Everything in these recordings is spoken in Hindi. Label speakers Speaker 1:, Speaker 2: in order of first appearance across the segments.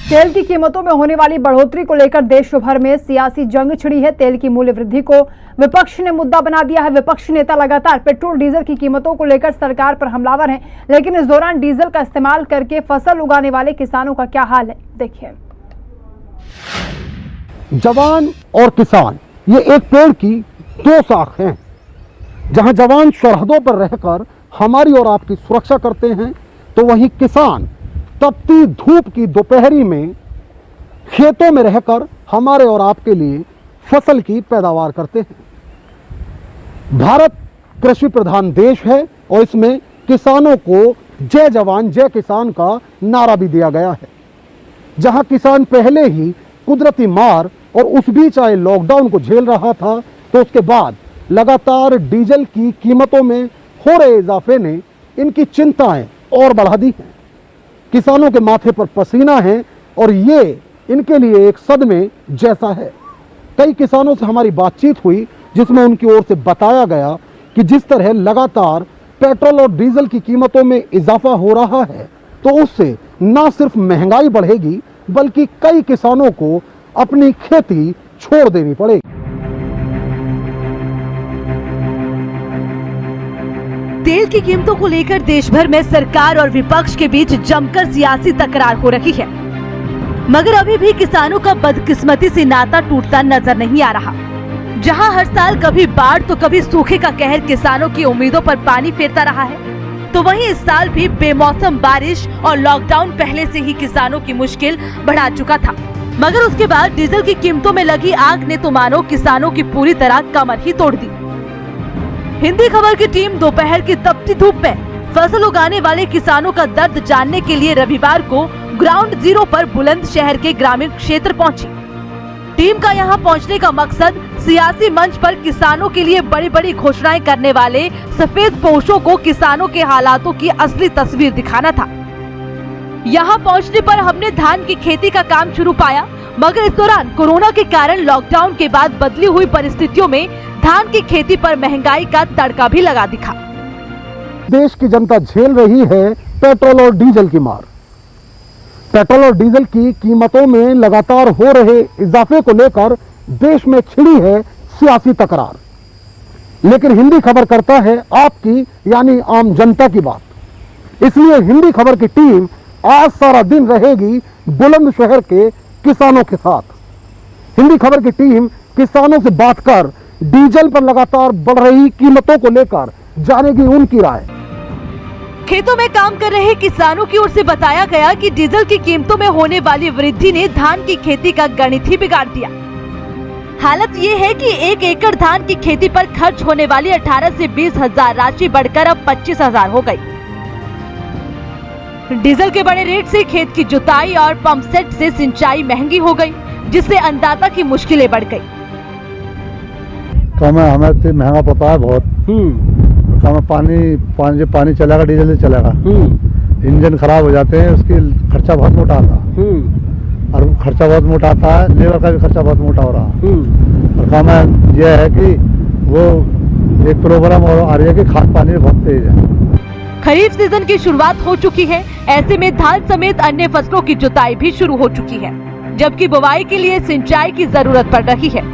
Speaker 1: तेल की कीमतों में होने वाली बढ़ोतरी को लेकर देश भर में सियासी जंग छिड़ी है। तेल की मूल्य वृद्धि को विपक्ष ने मुद्दा बना दिया है। विपक्ष नेता लगातार पेट्रोल डीजल की कीमतों को लेकर सरकार पर हमलावर हैं, लेकिन इस दौरान डीजल का इस्तेमाल करके फसल उगाने वाले किसानों का क्या हाल है, देखिए।
Speaker 2: जवान और किसान ये एक पेड़ की दो शाख हैं। जहां जवान सरहदों पर रहकर हमारी और आपकी सुरक्षा करते हैं, तो वहीं किसान तपती धूप की दोपहरी में खेतों में रहकर हमारे और आपके लिए फसल की पैदावार करते हैं। भारत कृषि प्रधान देश है और इसमें किसानों को जय जवान जय किसान का नारा भी दिया गया है। जहां किसान पहले ही कुदरती मार और उस बीच आए लॉकडाउन को झेल रहा था, तो उसके बाद लगातार डीजल की कीमतों में हो रहे इजाफे ने इनकी चिंताएं और बढ़ा दी हैं। किसानों के माथे पर पसीना है और ये इनके लिए एक सदमे जैसा है। कई किसानों से हमारी बातचीत हुई, जिसमें उनकी ओर से बताया गया कि जिस तरह लगातार पेट्रोल और डीजल की कीमतों में इजाफा हो रहा है, तो उससे न सिर्फ महंगाई बढ़ेगी बल्कि कई किसानों को अपनी खेती छोड़ देनी पड़ेगी।
Speaker 3: तेल की कीमतों को लेकर देश भर में सरकार और विपक्ष के बीच जमकर सियासी तकरार हो रही है, मगर अभी भी किसानों का बदकिस्मती से नाता टूटता नजर नहीं आ रहा। जहां हर साल कभी बाढ़ तो कभी सूखे का कहर किसानों की उम्मीदों पर पानी फेरता रहा है, तो वहीं इस साल भी बेमौसम बारिश और लॉकडाउन पहले से ही किसानों की मुश्किल बढ़ा चुका था। मगर उसके बाद डीजल की कीमतों में लगी आग ने तो मानो किसानों की पूरी तरह कमर ही तोड़ दी। हिंदी खबर की टीम दोपहर की तपती धूप में फसल उगाने वाले किसानों का दर्द जानने के लिए रविवार को ग्राउंड जीरो पर बुलंदशहर के ग्रामीण क्षेत्र पहुंची। टीम का यहां पहुंचने का मकसद सियासी मंच पर किसानों के लिए बड़ी बड़ी घोषणाएं करने वाले सफेद पोशों को किसानों के हालातों की असली तस्वीर दिखाना था। यहां पहुंचने पर हमने धान की खेती का काम शुरू पाया, मगर इस दौरान कोरोना के कारण लॉकडाउन के बाद बदली हुई परिस्थितियों में धान की खेती पर महंगाई का तड़का भी लगा दिखा।
Speaker 2: देश की जनता झेल रही है पेट्रोल और डीजल की मार। पेट्रोल और डीजल की कीमतों में लगातार हो रहे इजाफे को लेकर देश में छिड़ी है सियासी तकरार। लेकिन हिंदी खबर करता है आपकी यानी आम जनता की बात। इसलिए हिंदी खबर की टीम आज सारा दिन रहेगी बुलंदशहर के किसानों के साथ। हिंदी खबर की टीम किसानों से बात कर डीजल पर लगातार बढ़ रही कीमतों को लेकर जानेगी उनकी राय।
Speaker 3: खेतों में काम कर रहे किसानों की ओर से बताया गया कि डीजल की कीमतों में होने वाली वृद्धि ने धान की खेती का गणित ही बिगाड़ दिया। हालत ये है कि 1 एकड़ धान की खेती पर खर्च होने वाली 18 से 20 हजार राशि बढ़कर अब 25 हजार हो गई। डीजल के बड़े रेट से खेत की जुताई और पंप सेट से सिंचाई महंगी हो गई, जिससे अन्नदाता की मुश्किलें बढ़ गई।
Speaker 4: कम है, हमें तो महंगा पड़ता है बहुत। कम पानी चलेगा, डीजल से चलेगा। इंजन खराब हो जाते हैं, उसकी खर्चा बहुत मोटा आता है और खर्चा बहुत मोटा आता है, लेबर का भी खर्चा बहुत मोटा हो रहा है। और काम यह है कि वो एक प्रॉब्लम और आ रही है कि खाद पानी में बहुत तेज है।
Speaker 3: खरीफ सीजन की शुरुआत हो चुकी है, ऐसे में धान समेत अन्य फसलों की जुताई भी शुरू हो चुकी है, जबकि बुवाई के लिए सिंचाई की जरूरत पड़ रही है।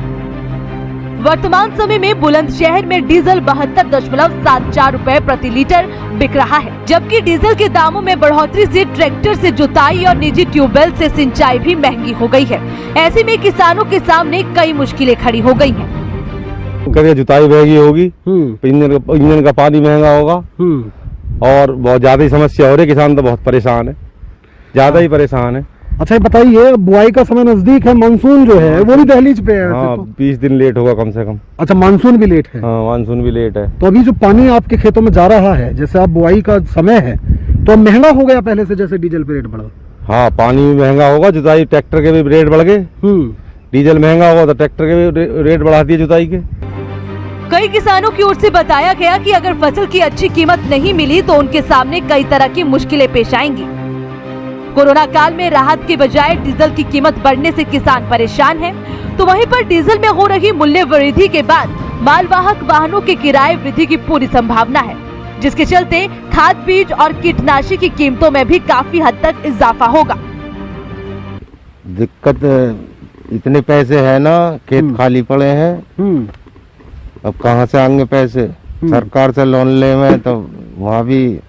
Speaker 3: वर्तमान समय में बुलंदशहर में डीजल 72.74 रुपए प्रति लीटर बिक रहा है, जबकि डीजल के दामों में बढ़ोतरी से ट्रैक्टर से जुताई और निजी ट्यूबवेल से सिंचाई भी महंगी हो गई है। ऐसे में किसानों के सामने कई मुश्किलें खड़ी हो गई हैं।
Speaker 5: कभी जुताई महंगी होगी, इंजन का पानी महंगा होगा और बहुत ज्यादा ही समस्या हो रही है। किसान तो बहुत परेशान है, ज्यादा ही परेशान है।
Speaker 2: अच्छा बताइए, बुआई का समय नजदीक है, मानसून जो है वो भी दहलीज पे है।
Speaker 5: हाँ, 20 दिन लेट होगा कम से कम।
Speaker 2: अच्छा, मानसून भी लेट है।
Speaker 5: हाँ, मानसून भी लेट है।
Speaker 2: तो अभी जो पानी आपके खेतों में जा रहा है, जैसे आप बुआई का समय है, तो महंगा हो गया पहले से, जैसे डीजल पे रेट बढ़ा।
Speaker 5: हाँ, पानी भी महंगा होगा, जुताई ट्रैक्टर के भी रेट बढ़ गए। डीजल महंगा होगा तो ट्रैक्टर के भी रेट बढ़ा दिए जुताई के।
Speaker 3: कई किसानों की ओर से बताया गया कि अगर फसल की अच्छी कीमत नहीं मिली तो उनके सामने कई तरह की मुश्किलें पेश आएंगी। कोरोना काल में राहत के बजाय डीजल की कीमत बढ़ने से किसान परेशान हैं, तो वहीं पर डीजल में हो रही मूल्य वृद्धि के बाद मालवाहक वाहनों के किराए वृद्धि की पूरी संभावना है, जिसके चलते खाद बीज और कीटनाशी की कीमतों में भी काफी हद तक इजाफा होगा।
Speaker 5: दिक्कत इतने पैसे है ना, खेत खाली पड़े हैं, अब कहाँ से आएंगे पैसे। सरकार से लोन ले में तो वहाँ भी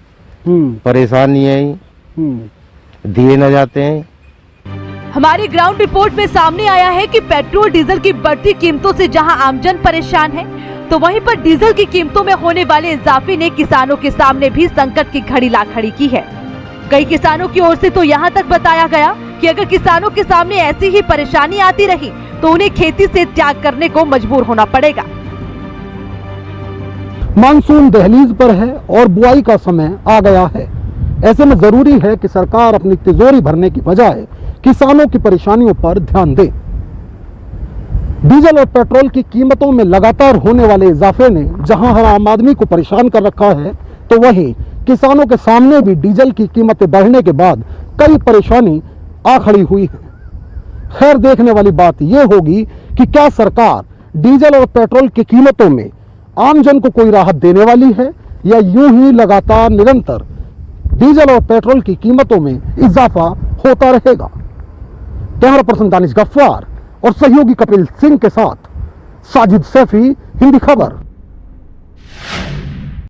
Speaker 5: परेशानी है, दिए न जाते हैं।
Speaker 3: हमारी ग्राउंड रिपोर्ट में सामने आया है कि पेट्रोल डीजल की बढ़ती कीमतों से जहां आमजन परेशान है, तो वहीं पर डीजल की कीमतों में होने वाले इजाफे ने किसानों के सामने भी संकट की घड़ी ला खड़ी की है। कई किसानों की ओर से तो यहां तक बताया गया कि अगर किसानों के सामने ऐसी ही परेशानी आती रही तो उन्हें खेती से त्याग करने को मजबूर होना पड़ेगा।
Speaker 2: मानसून दहलीज पर है और बुआई का समय आ गया है। ऐसे में जरूरी है कि सरकार अपनी तिजोरी भरने की बजाय किसानों की परेशानियों पर ध्यान दे। डीजल और पेट्रोल की कीमतों में लगातार होने वाले इजाफे ने जहां हर आम आदमी को परेशान कर रखा है, तो वहीं किसानों के सामने भी डीजल की कीमतें बढ़ने के बाद कई परेशानी आ खड़ी हुई है। खैर, देखने वाली बात यह होगी कि क्या सरकार डीजल और पेट्रोल की कीमतों में आमजन को कोई राहत देने वाली है, या यूं ही लगातार निरंतर डीजल और पेट्रोल की कीमतों में इजाफा होता रहेगा। कैमरा पर्सन दानिश गफ्फार और सहयोगी कपिल सिंह के साथ साजिद सैफी, हिंदी खबर।